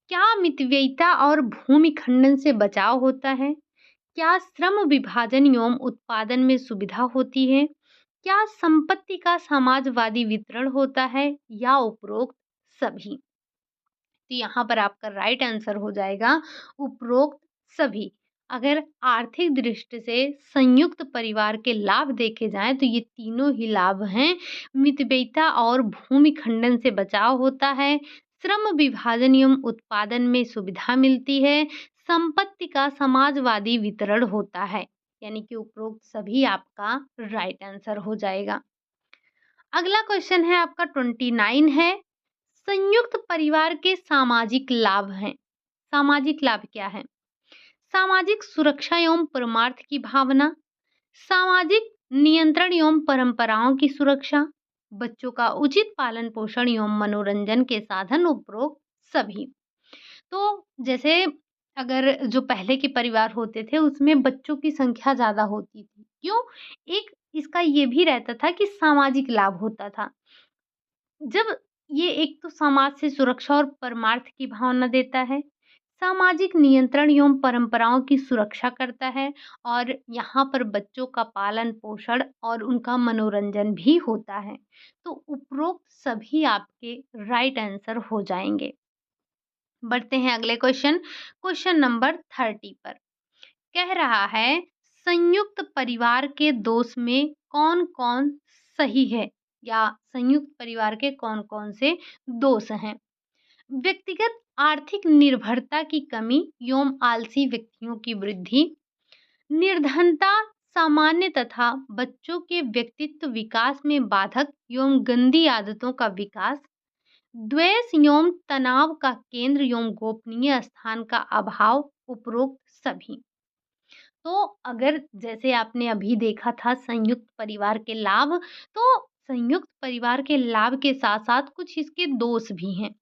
क्या मितव्ययिता और भूमि खंडन से बचाव होता है? क्या श्रम विभाजन एवं उत्पादन में सुविधा होती है? क्या संपत्ति का समाजवादी वितरण होता है या उपरोक्त सभी? तो यहाँ पर आपका राइट आंसर हो जाएगा उपरोक्त सभी। अगर आर्थिक दृष्टि से संयुक्त परिवार के लाभ देखे जाएं तो ये तीनों ही लाभ हैं। मितव्ययिता और भूमि खंडन से बचाव होता है, श्रम विभाजन एवं उत्पादन में सुविधा मिलती है, संपत्ति का समाजवादी वितरण होता है। यानी कि उपरोक्त सभी आपका राइट आंसर हो जाएगा। अगला क्वेश्चन है आपका 29 है, संयुक्त परिवार के सामाजिक लाभ हैं। सामाजिक लाभ क्या है? सामाजिक सुरक्षा एवं परमार्थ की भावना, सामाजिक नियंत्रण एवं परंपराओं की सुरक्षा, बच्चों का उचित पालन पोषण एवं मनोरंजन के साधन, उपरोक्त सभी। तो जैसे अगर जो पहले के परिवार होते थे उसमें बच्चों की संख्या ज़्यादा होती थी। क्यों? एक इसका ये भी रहता था कि सामाजिक लाभ होता था। जब ये एक तो समाज से सुरक्षा और परमार्थ की भावना देता है, सामाजिक नियंत्रण एवं परंपराओं की सुरक्षा करता है और यहाँ पर बच्चों का पालन पोषण और उनका मनोरंजन भी होता है। तो उपरोक्त सभी आपके राइट आंसर हो जाएंगे। बढ़ते हैं अगले क्वेश्चन, क्वेश्चन नंबर 30 पर। कह रहा है संयुक्त परिवार के दोष में कौन-कौन सही है या संयुक्त परिवार के कौन-कौन से दोष हैं? व्यक्तिगत आर्थिक निर्भरता की कमी एवं आलसी व्यक्तियों की वृद्धि, निर्धनता, सामान्य तथा बच्चों के व्यक्तित्व विकास में बाधक एवं गंदी आदतों का विकास, द्वेष एवं तनाव का केंद्र एवं गोपनीय स्थान का अभाव, उपरोक्त सभी। तो अगर जैसे आपने अभी देखा था संयुक्त परिवार के लाभ, तो संयुक्त परिवार के लाभ के साथ-साथ कुछ इसके दोष भी हैं।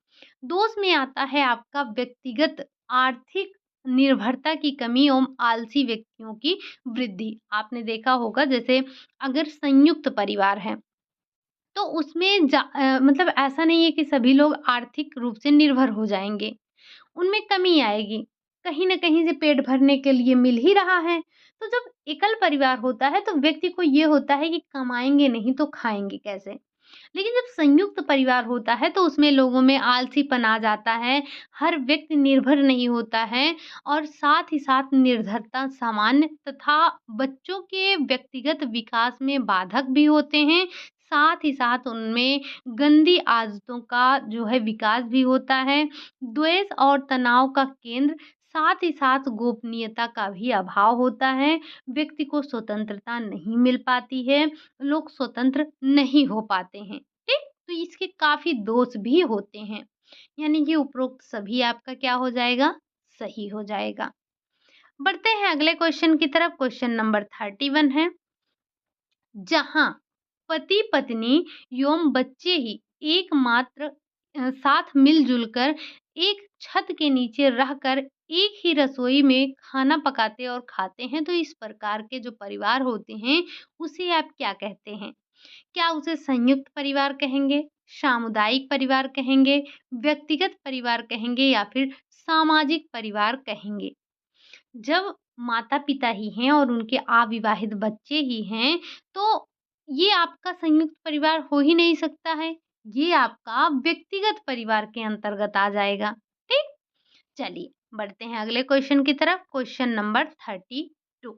दोष में आता है आपका व्यक्तिगत आर्थिक निर्भरता की कमी एवं आलसी व्यक्तियों की वृद्धि। आपने देखा होगा जैसे अगर संयुक्त परिवार है, तो उसमें मतलब ऐसा नहीं है कि सभी लोग आर्थिक रूप से निर्भर हो जाएँगे। उनमें कमी आएगी। कहीं न कहीं से पेट भरने के लिए मिल ही रहा है। तो जब एकल परिवार होता है तो व्यक्ति को ये होता है कि कमाएँगे नहीं तो खाएँगे कैसे? लेकिन जब संयुक्त परिवार होता है तो उसमें लोगों में आलसीपन आ जाता है, हर व्यक्ति निर्भर नहीं होता है और साथ ही साथ निर्धरता सामान्य तथा बच्चों के व्यक्तिगत विकास में बाधक भी होते हैं। साथ ही साथ उनमें गंदी आदतों का जो है विकास भी होता है। द्वेष और तनाव का केंद्र, साथ ही साथ गोपनीयता का भी अभाव होता है। व्यक्ति को स्वतंत्रता नहीं मिल पाती है, लोग स्वतंत्र नहीं हो पाते हैं। ठीक? तो इसके काफ़ी दोष भी होते हैं। यानी कि उपरोक्त सभी आपका क्या हो जाएगा? सही हो जाएगा। बढ़ते हैं अगले क्वेश्चन की तरफ, क्वेश्चन नंबर 31 है। जहाँ पति-पत्नी एवं बच्चे ही एकमात्र साथ मिल-जुल कर एक छत के नीचे रहकर एक ही रसोई में खाना पकाते और खाते हैं, तो इस प्रकार के जो परिवार होते हैं, उसे आप क्या कहते हैं? क्या उसे संयुक्त परिवार कहेंगे, सामुदायिक परिवार कहेंगे, व्यक्तिगत परिवार कहेंगे या फिर सामाजिक परिवार कहेंगे? जब माता-पिता ही हैं और उनके अविवाहित बच्चे ही हैं, तो ये आपका संयुक्त परिवार हो ही नहीं सकता है। ये आपका व्यक्तिगत परिवार के अंतर्गत आ जाएगा। ठीक? चलिए, बढ़ते हैं अगले क्वेश्चन की तरफ, क्वेश्चन नंबर 32।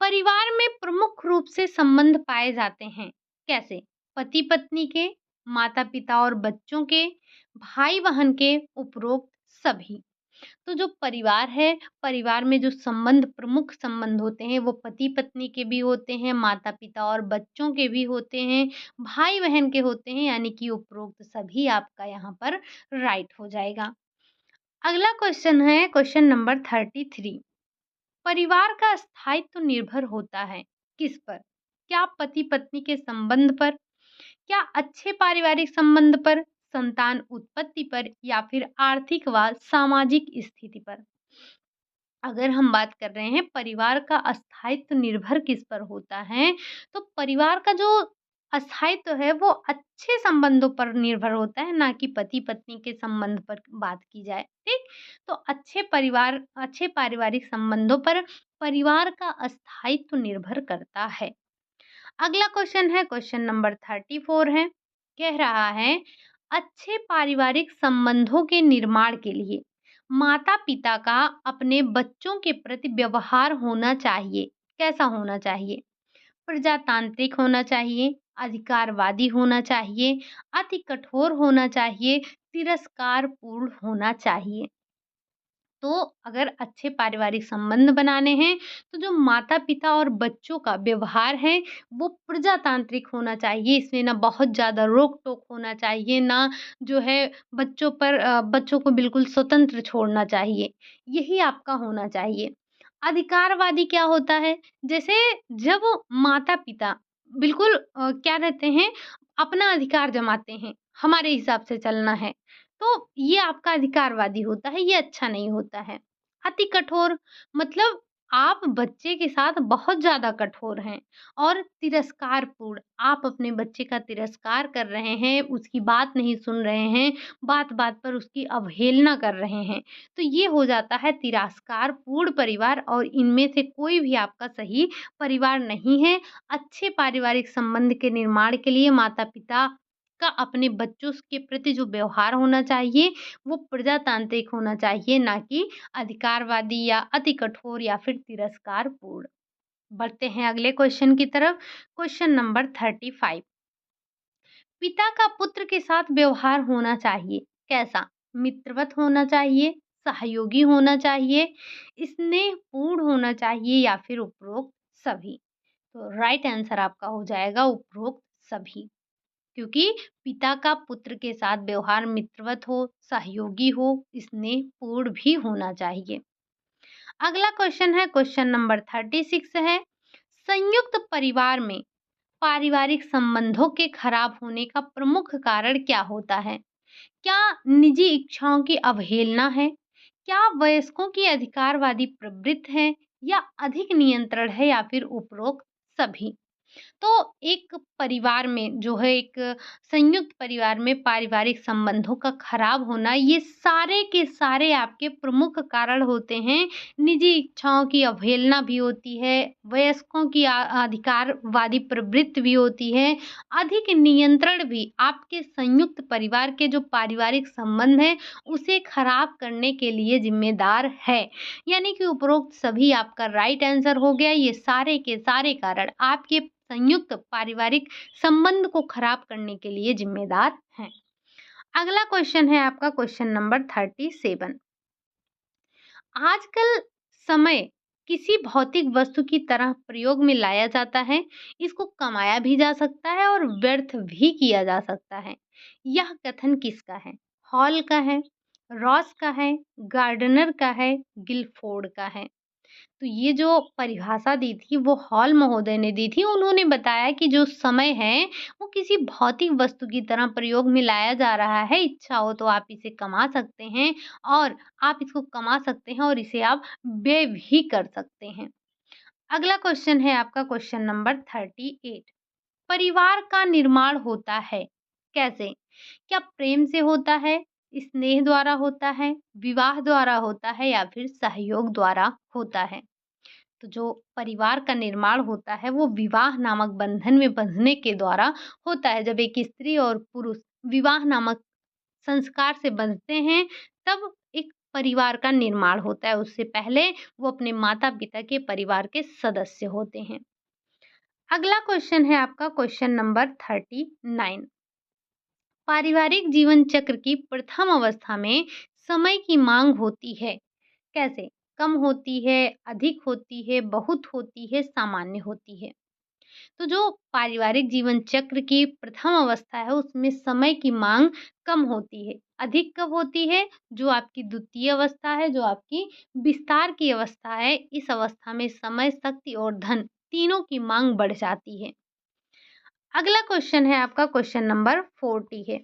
परिवार में प्रमुख रूप से संबंध पाए जाते हैं। कैसे? पति-पत्नी के, माता-पिता और बच्चों के, भाई-बहन के, उपरोक्त सभी। तो जो परिवार है, परिवार में जो संबंध प्रमुख संबंध होते हैं, वो पति-पत्नी के भी होते हैं, माता-पिता और बच्चों के भी होते हैं, भाई-बहन के होते हैं, यानी कि उपरोक्त सभी आपका यहाँ पर राइट हो जाएगा। अगला क्वेश्चन है क्वेश्चन नंबर 33। परिवार का स्थायित्व निर्भर होता है किस पर? क्या पति-पत्नी के संबंध पर? क्या अच्छे पारिवारिक संबंध पर, संतान उत्पत्ति पर या फिर आर्थिक व सामाजिक स्थिति पर? अगर हम बात कर रहे हैं परिवार का स्थायित्व निर्भर किस पर होता है, तो परिवार का जो स्थायित्व है वो अच्छे संबंधों पर निर्भर होता है, ना कि पति-पत्नी के संबंध पर बात की जाए, ठीक? तो अच्छे पारिवारिक संबंधों पर परिवार का स्थायित्व निर्भर करता है। अगला क्वेश्चन है, क्वेश्चन नंबर 34 है, कह रहा है अच्छे पारिवारिक संबंधों के निर्माण के लिए माता-पिता का अपने बच्चों के प्रति व्यवहार होना चाहिए। कैसा होना चाहिए? प्रजातांत्रिक होना चाहिए, अधिकारवादी होना चाहिए, अति कठोर होना चाहिए, तिरस्कारपूर्ण होना चाहिए। तो अगर अच्छे पारिवारिक संबंध बनाने हैं, तो जो माता-पिता और बच्चों का व्यवहार है, वो प्रजातांत्रिक होना चाहिए। इसमें ना बहुत ज़्यादा रोक-टोक होना चाहिए, ना जो है बच्चों को बिल्कुल स्वतंत्र छोड़ना चाहिए। यही आपका होना चाहिए। अधिकारवादी क्या होता है? जैसे जब माता-पिता बिल्कुल क्या रहते हैं, अपना अधिकार जमाते हैं, हमारे हिसाब से चलना है। तो ये आपका अधिकारवादी होता है, ये अच्छा नहीं होता है। अति कठोर मतलब आप बच्चे के साथ बहुत ज़्यादा कठोर हैं और तिरस्कारपूर्ण, आप अपने बच्चे का तिरस्कार कर रहे हैं, उसकी बात नहीं सुन रहे हैं, बात-बात पर उसकी अवहेलना कर रहे हैं। तो ये हो जाता है तिरस्कारपूर्ण परिवार और इनमें से कोई भी आपका सही परिवार नहीं है। अच्छे पारिवारिक संबंध के निर्माण के लिए माता-पिता का अपने बच्चों के प्रति जो व्यवहार होना चाहिए, वो प्रजातांत्रिक होना चाहिए, ना कि अधिकारवादी या अति कठोर या फिर तिरस्कारपूर्ण। बढ़ते हैं अगले क्वेश्चन की तरफ, क्वेश्चन नंबर 35। पिता का पुत्र के साथ व्यवहार होना चाहिए, कैसा? मित्रवत होना चाहिए, सहयोगी होना चाहिए, स्नेहपूर्ण होना चाहिए या फिर उपरोक्त सभी? तो राइट आंसर आपका हो जाएगा उपरोक्त सभी। क्योंकि पिता का पुत्र के साथ व्यवहार मित्रवत हो, सहयोगी हो, स्नेहपूर्ण भी होना चाहिए। अगला क्वेश्चन है, क्वेश्चन नंबर 36 है, संयुक्त परिवार में पारिवारिक संबंधों के खराब होने का प्रमुख कारण क्या होता है? क्या निजी इच्छाओं की अवहेलना है? क्या वयस्कों की अधिकारवादी प्रवृत्ति है या अधिक नियंत्रण है या फिर उपरोक्त सभी? तो एक परिवार में जो है एक संयुक्त परिवार में पारिवारिक संबंधों का खराब होना, ये सारे के सारे आपके प्रमुख कारण होते हैं। निजी इच्छाओं की अवहेलना भी होती है, वयस्कों की अधिकारवादी प्रवृत्ति भी होती है, अधिक नियंत्रण भी आपके संयुक्त परिवार के जो पारिवारिक संबंध हैं, उसे खराब करने के लिए ज़िम्मेदार है। यानी कि उपरोक्त सभी आपका राइट आंसर हो गया। ये सारे के सारे कारण आपके संयुक्त पारिवारिक संबंध को खराब करने के लिए जिम्मेदार हैं। अगला क्वेश्चन है आपका क्वेश्चन नंबर 37। आजकल समय किसी भौतिक वस्तु की तरह प्रयोग में लाया जाता है। इसको कमाया भी जा सकता है और व्यर्थ भी किया जा सकता है। यह कथन किसका है? हॉल का है, रॉस का है, गार्डनर का है, गिलफोर्ड का है? तो ये जो परिभाषा दी थी वो हॉल महोदय ने दी थी। उन्होंने बताया कि जो समय है वो किसी भौतिक वस्तु की तरह प्रयोग में लाया जा रहा है। इच्छा हो तो आप इसे कमा सकते हैं और आप इसको कमा सकते हैं और इसे आप व्यय भी कर सकते हैं। अगला क्वेश्चन है आपका क्वेश्चन नंबर 38। परिवार का निर्माण होता है कैसे? क्या प्रेम से होता है, स्नेह द्वारा होता है, विवाह द्वारा होता है या फिर सहयोग द्वारा होता है? तो जो परिवार का निर्माण होता है वो विवाह नामक बंधन में बंधने के द्वारा होता है। जब एक स्त्री और पुरुष विवाह नामक संस्कार से बंधते हैं, तब एक परिवार का निर्माण होता है। उससे पहले वो अपने माता-पिता के परिवार के सदस्य होते हैं। अगला क्वेश्चन है आपका क्वेश्चन नंबर 39। पारिवारिक जीवन चक्र की प्रथम अवस्था में समय की मांग होती है। कैसे? कम होती है, अधिक होती है, बहुत होती है, सामान्य होती है। तो जो पारिवारिक जीवन चक्र की प्रथम अवस्था है उसमें समय की मांग कम होती है। अधिक कब होती है? जो आपकी द्वितीय अवस्था है, जो आपकी विस्तार की अवस्था है, इस अवस्था में समय, शक्ति और धन तीनों की मांग बढ़ जाती है। अगला क्वेश्चन है आपका क्वेश्चन नंबर 40 है।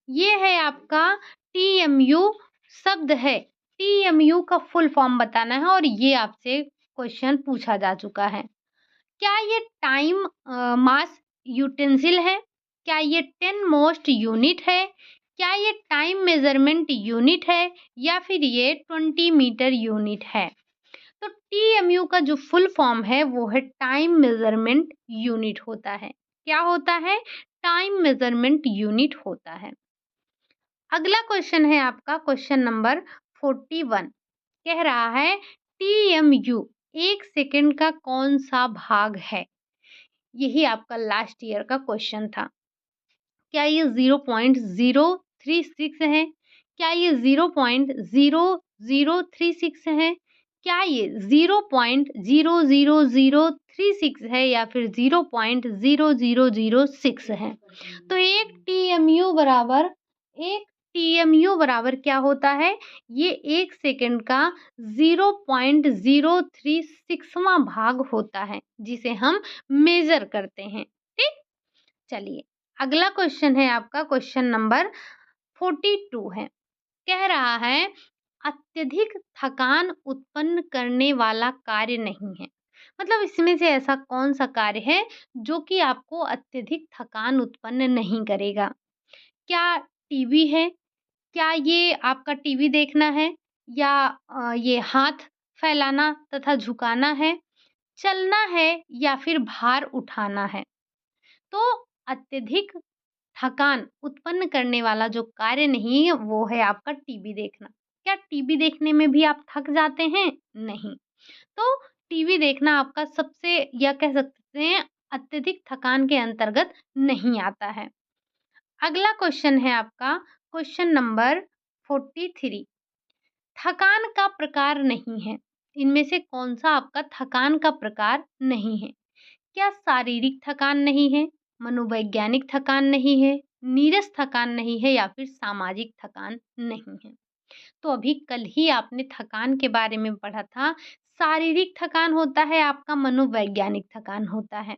ये है आपका टीएमयू शब्द है। टीएमयू का फुल फॉर्म बताना है और ये आपसे क्वेश्चन पूछा जा चुका है। क्या ये टाइम, मास यूटेंसिल है? क्या ये 10 मोस्ट यूनिट है? क्या ये टाइम मेजरमेंट यूनिट है या फिर ये 20 मीटर यूनिट है? तो टीएमयू का जो फुल फॉर्म है वो है टाइम मेजरमेंट यूनिट होता है। क्या होता है? टाइम मेजरमेंट यूनिट होता है। अगला क्वेश्चन है आपका क्वेश्चन नंबर 41। कह रहा है टीएमयू 1 सेकंड का कौन सा भाग है? यही आपका लास्ट ईयर का क्वेश्चन था। क्या ये 0.036 है? क्या ये 0.0036 है? क्या ये 0.00036 है या फिर 0.0006 है? तो एक टीएमयू बराबर क्या होता है? ये 1 सेकंड का 0.036वां भाग होता है, जिसे हम मेज़र करते हैं। ठीक? चलिए, अगला क्वेश्चन है आपका क्वेश्चन नंबर 42 है। कह रहा है अत्यधिक थकान उत्पन्न करने वाला कार्य नहीं है। मतलब इसमें से ऐसा कौन-सा कार्य है जो कि आपको अत्यधिक थकान उत्पन्न नहीं करेगा? क्या टीवी है? क्या ये आपका टीवी देखना है? या ये हाथ फैलाना तथा झुकाना है? चलना है या फिर भार उठाना है? तो अत्यधिक थकान उत्पन्न करने वाला जो कार्य नहीं है, वो है आपका टीवी देखना। क्या टीवी देखने में भी आप थक जाते हैं? नहीं। तो टीवी देखना आपका सबसे या कह सकते हैं अत्यधिक थकान के अंतर्गत नहीं आता है। अगला क्वेश्चन है आपका क्वेश्चन नंबर 43। थकान का प्रकार नहीं है। इनमें से कौन-सा आपका थकान का प्रकार नहीं है? क्या शारीरिक थकान नहीं है, मनोवैज्ञानिक थकान नहीं है, नीरस थकान नहीं है या फिर सामाजिक थकान नहीं है? तो अभी कल ही आपने थकान के बारे में पढ़ा था। शारीरिक थकान होता है आपका, मनोवैज्ञानिक थकान होता है।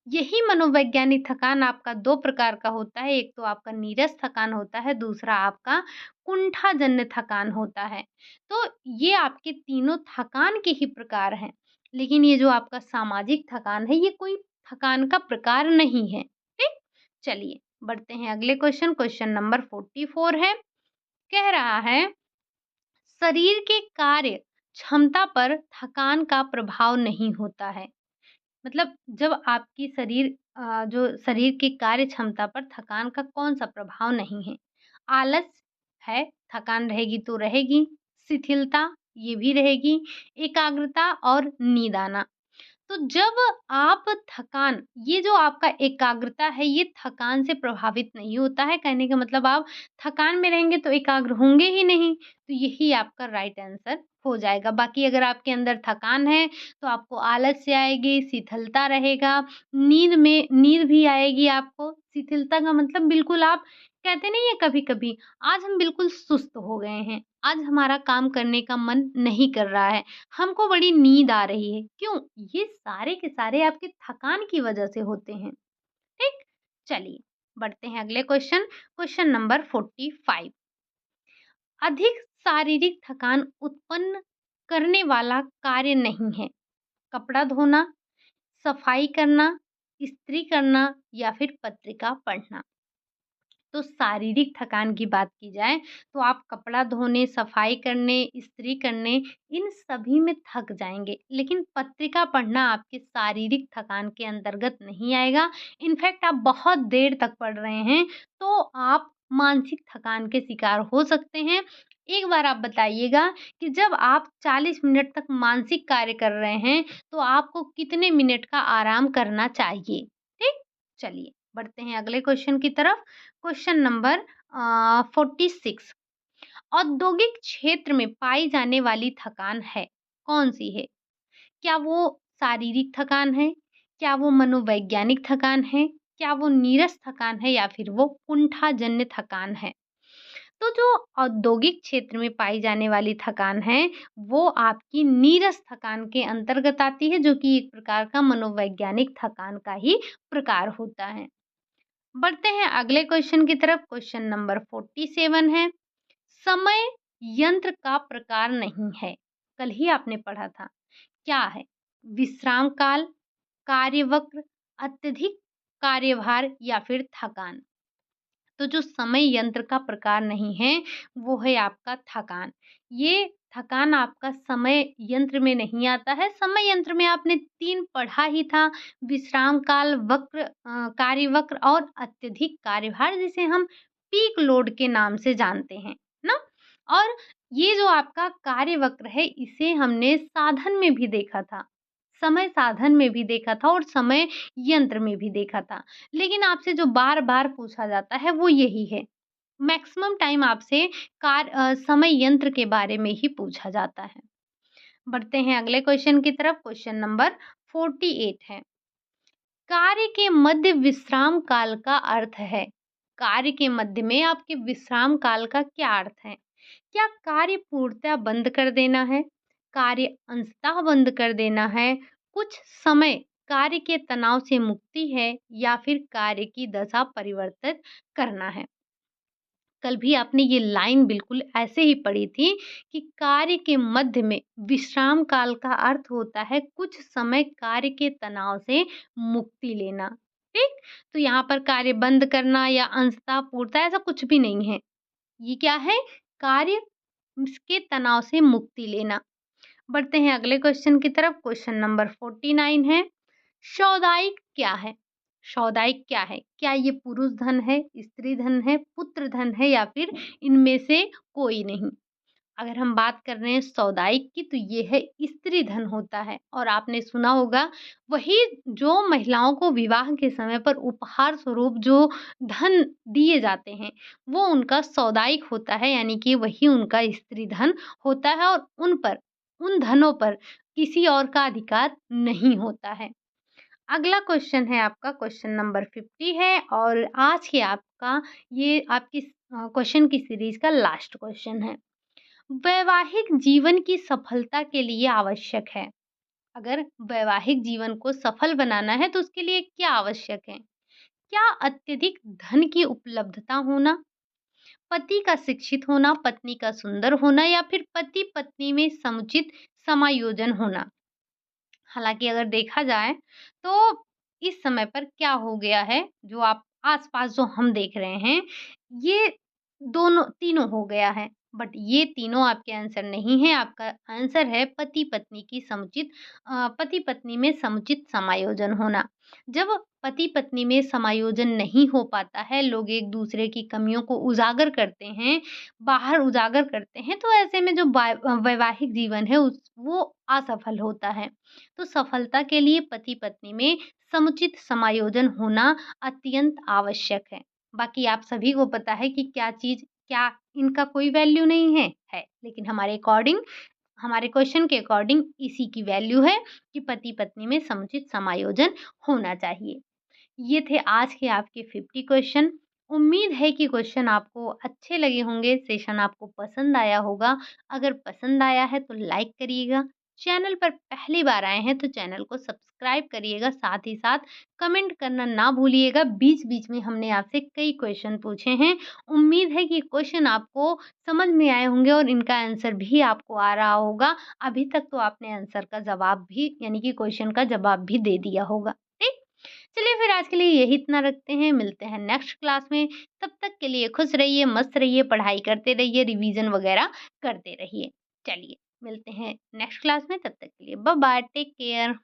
यही मनोवैज्ञानिक थकान आपका 2 प्रकार का होता है, एक तो आपका नीरस थकान होता है, दूसरा आपका कुंठाजन्य थकान होता है। तो ये आपके तीनों थकान के ही प्रकार हैं, लेकिन ये जो आपका सामाजिक थकान है, ये कोई थकान का प्रकार नहीं है। ठीक? चलिए, बढ़ते हैं अगले क्वेश्चन, क्वेश्चन नंबर 44 है। कह रहा है शरीर के कार्य क्षमता पर थकान का प्रभाव नहीं होता है। मतलब जब आपकी जो शरीर की कार्य क्षमता पर थकान का कौन-सा प्रभाव नहीं है? आलस है, थकान रहेगी तो रहेगी, शिथिलता ये भी रहेगी, एकाग्रता और नींद आना। तो जब आप थकान ये जो आपका एकाग्रता है, ये थकान से प्रभावित नहीं होता है। कहने का मतलब आप थकान में रहेंगे तो एकाग्र होंगे ही नहीं, तो यही आपका राइट आंसर हो जाएगा। बाकी अगर आपके अंदर थकान है, तो आपको आलस्य आएगी, शिथिलता रहेगा, नींद भी आएगी आपको। शिथिलता का मतलब बिल्कुल आप कहते नहीं है कभी-कभी, आज हम बिल्कुल सुस्त हो गए हैं, आज हमारा काम करने का मन नहीं कर रहा है। हमको बड़ी नींद आ रही है। क्यों? ये सारे के सारे आपके थकान की वजह से होते हैं। ठीक? चलिए, बढ़ते हैं अगले क्वेश्चन, क्वेश्चन नंबर 45। अधिक शारीरिक थकान उत्पन्न करने वाला कार्य नहीं है। कपड़ा धोना, सफाई करना, इस्त्री करना या फिर पत्रिका पढ़ना। तो शारीरिक थकान की बात की जाए तो आप कपड़ा धोने, सफाई करने, इस्त्री करने इन सभी में थक जाएँगे। लेकिन पत्रिका पढ़ना आपके शारीरिक थकान के अंतर्गत नहीं आएगा। इनफैक्ट आप बहुत देर तक पढ़ रहे हैं तो आप मानसिक थकान के शिकार हो सकते हैं। एक बार आप बताइएगा कि जब आप 40 मिनट तक मानसिक कार्य कर रहे हैं तो आपको कितने मिनट का आराम करना चाहिए? ठीक? चलिए बढ़ते हैं अगले क्वेश्चन की तरफ। Question number 46। औद्योगिक क्षेत्र में पाई जाने वाली थकान है, कौन-सी है? क्या वो शारीरिक थकान है? क्या वो मनोवैज्ञानिक थकान है? क्या वो नीरस थकान है या फिर वो कुंठाजन्य थकान है? तो जो औद्योगिक क्षेत्र में पाई जाने वाली थकान है, वो आपकी नीरस थकान के अंतर्गत आती है, जो कि एक प्रकार का मनोवैज्ञानिक थकान का ही प्रकार होता है। बढ़ते हैं अगले क्वेश्चन की तरफ, क्वेश्चन नंबर 47 है। समय यंत्र का प्रकार नहीं है। कल ही आपने पढ़ा था। क्या है? विश्राम काल, कार्यवक्र, अत्यधिक कार्यभार या फिर थकान। तो जो समय यंत्र का प्रकार नहीं है, वो है आपका थकान। ये थकान आपका समय यंत्र में नहीं आता है। समय यंत्र में आपने 3 पढ़ा ही था, विश्राम काल, कार्यवक्र और अत्यधिक कार्यभार, जिसे हम पीक लोड के नाम से जानते हैं, ना? और ये जो आपका कार्यवक्र है, इसे हमने साधन में भी देखा था। समय साधन में भी देखा था और समय यंत्र में भी देखा था। लेकिन आपसे जो बार-बार पूछा जाता है वो यही है। मैक्सिमम टाइम आपसे समय यंत्र के बारे में ही पूछा जाता है। बढ़ते हैं अगले क्वेश्चन की तरफ। क्वेश्चन नंबर 48 है। कार्य के मध्य विश्राम काल का अर्थ है। कार्य के मध्य में आपके विश्राम काल का क्या अर्थ है? क्या कार्य पूर्णतः बंद कर देना है? कार्य अंशतः बंद कर देना है? कुछ समय कार्य के तनाव से मुक्ति है या फिर कार्य की दशा परिवर्तित करना है? कल भी आपने ये लाइन बिल्कुल ऐसे ही पढ़ी थी कि कार्य के मध्य में विश्राम काल का अर्थ होता है कुछ समय कार्य के तनाव से मुक्ति लेना। ठीक? तो यहाँ पर कार्य बंद करना या अंशतः पूर्णतः ऐसा कुछ भी नहीं है। ये क्या है? कार्य के तनाव से मुक्ति लेना। बढ़ते हैं अगले क्वेश्चन की तरफ। क्वेश्चन नंबर 49 है। सामुदायिक क्या है? सामुदायिक क्या है? क्या ये पुरुष धन है, स्त्री धन है, पुत्र धन है या फिर इनमें से कोई नहीं? अगर हम बात कर रहे हैं सामुदायिक की, तो ये है स्त्री धन होता है। और आपने सुना होगा, वही जो महिलाओं को विवाह के समय पर उपहार स्वरूप जो धन दिए जाते हैं, वो उनका सामुदायिक होता है, यानी कि वही उनका स्त्री धन होता है और उन धनों पर किसी और का अधिकार नहीं होता है। अगला क्वेश्चन है आपका, क्वेश्चन नंबर 50 है और आज के आपका ये आपकी क्वेश्चन की सीरीज का लास्ट क्वेश्चन है। वैवाहिक जीवन की सफलता के लिए आवश्यक है। अगर वैवाहिक जीवन को सफल बनाना है तो उसके लिए क्या आवश्यक है? क्या अत्यधिक धन की उपलब्धता होना, पति का शिक्षित होना, पत्नी का सुंदर होना या फिर पति पत्नी में समुचित समायोजन होना? हालाँकि अगर देखा जाए तो इस समय पर क्या हो गया है, जो आप आस-पास जो हम देख रहे हैं, ये दोनों तीनों हो गया है। बट ये तीनों आपके आंसर नहीं है, आपका आंसर है पति-पत्नी में समुचित समायोजन होना। जब पति-पत्नी में समायोजन नहीं हो पाता है, लोग एक-दूसरे की कमियों को उजागर करते हैं, बाहर उजागर करते हैं, तो ऐसे में जो वैवाहिक जीवन है वो असफल होता है। तो सफलता के लिए पति-पत्नी में समुचित समायोजन होना अत्यंत आवश्यक है। बाकी आप सभी को पता है कि क्या इनका कोई वैल्यू नहीं है? है। लेकिन हमारे क्वेश्चन के अकॉर्डिंग इसी की वैल्यू है कि पति-पत्नी में समुचित समायोजन होना चाहिए। ये थे आज के आपके 50 क्वेश्चन। उम्मीद है कि क्वेश्चन आपको अच्छे लगे होंगे, सेशन आपको पसंद आया होगा। अगर पसंद आया है तो लाइक करिएगा। चैनल पर पहली बार आए हैं तो चैनल को सब्सक्राइब करिएगा, साथ ही साथ कमेंट करना ना भूलिएगा। बीच-बीच में हमने आपसे कई क्वेश्चन पूछे हैं। उम्मीद है कि क्वेश्चन आपको समझ में आए होंगे और इनका आंसर भी आपको आ रहा होगा। अभी तक तो आपने आंसर का जवाब भी, यानी कि क्वेश्चन का जवाब भी दे दिया होगा। ठीक? चलिए फिर आज के लिए यही इतना रखते हैं, मिलते हैं नेक्स्ट क्लास में। तब तक के लिए खुश रहिए, मस्त रहिए, पढ़ाई करते रहिए, रिवीजन वगैरह करते रहिए। चलिए, मिलते हैं नेक्स्ट क्लास में, तब तक के लिए बाय बाय, टेक केयर।